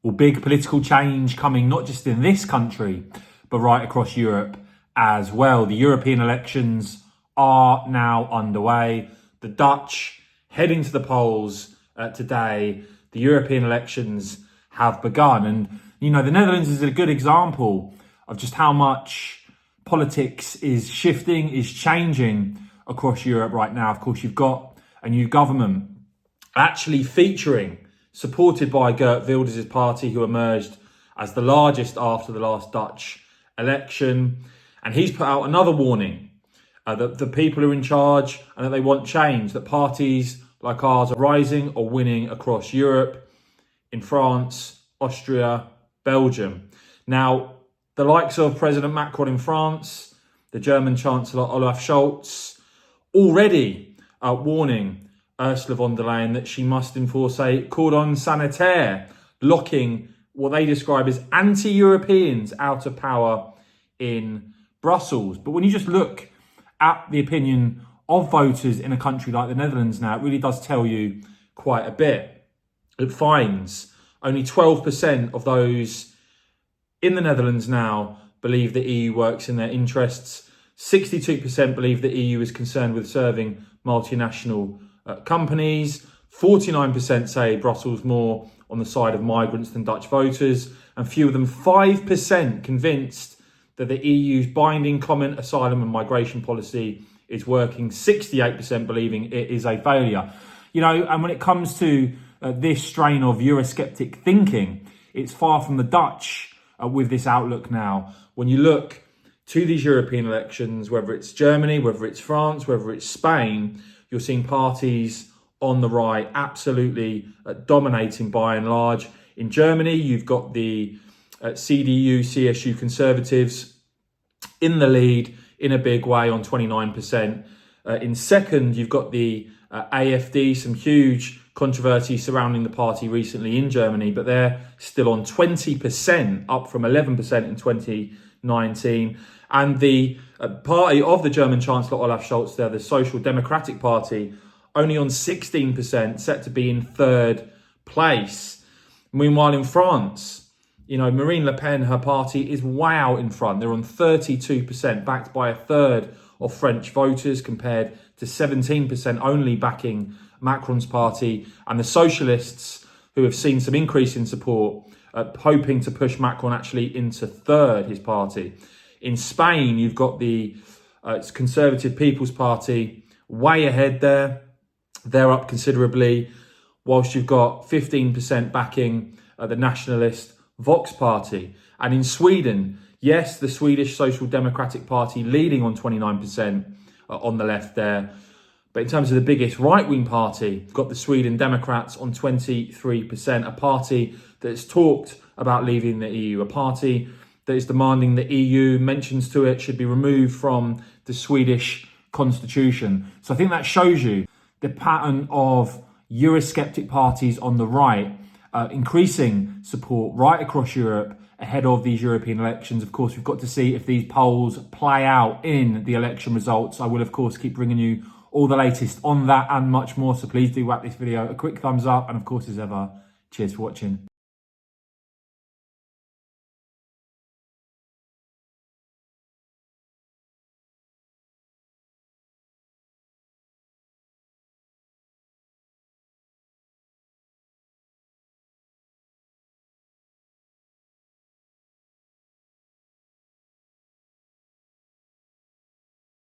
Well, big political change coming not just in this country, but right across Europe as well. The European elections are now underway. The Dutch heading to the polls today. The European elections have begun. And, you know, the Netherlands is a good example of just how much politics is shifting, is changing across Europe right now. Of course, you've got a new government actually featuring, supported by Geert Wilders' party, who emerged as the largest after the last Dutch election. And he's put out another warning that the people are in charge and that they want change, that parties like ours are rising or winning across Europe, in France, Austria, Belgium. Now, the likes of President Macron in France, the German Chancellor Olaf Scholz, already warning Ursula von der Leyen that she must enforce a cordon sanitaire, locking what they describe as anti-Europeans out of power in Brussels. But when you just look at the opinion of voters in a country like the Netherlands now, it really does tell you quite a bit. It finds only 12% of those in the Netherlands now believe the EU works in their interests. 62% believe the EU is concerned with serving multinational companies. 49% say Brussels more on the side of migrants than Dutch voters. And fewer than 5% convinced that the EU's binding common asylum and migration policy is working. 68% believing it is a failure. You know, and when it comes to this strain of Eurosceptic thinking, it's far from the Dutch with this outlook now. When you look to these European elections, whether it's Germany, whether it's France, whether it's Spain, you're seeing parties on the right absolutely dominating by and large. In Germany, you've got the CDU, CSU Conservatives in the lead in a big way on 29%. In second, you've got the AfD, some huge controversy surrounding the party recently in Germany, but they're still on 20%, up from 11% in 2019. And the party of the German Chancellor Olaf Scholz there, the Social Democratic Party, only on 16%, set to be in third place. Meanwhile, in France, you know, Marine Le Pen, her party is way out in front. They're on 32%, backed by a third of French voters compared to 17% only backing Macron's party. And the socialists, who have seen some increase in support, hoping to push Macron actually into third, his party. In Spain, you've got the Conservative People's Party way ahead there. They're up considerably, whilst you've got 15% backing the nationalist Vox Party. And in Sweden, yes, the Swedish Social Democratic Party leading on 29% on the left there. But in terms of the biggest right-wing party, you've got the Sweden Democrats on 23%, a party that's talked about leaving the EU, a party that is demanding the EU, mentions to it, should be removed from the Swedish constitution. So I think that shows you the pattern of Eurosceptic parties on the right, increasing support right across Europe ahead of these European elections. Of course, we've got to see if these polls play out in the election results. I will, of course, keep bringing you all the latest on that and much more. So please do whack this video a quick thumbs up. And of course, as ever, cheers for watching.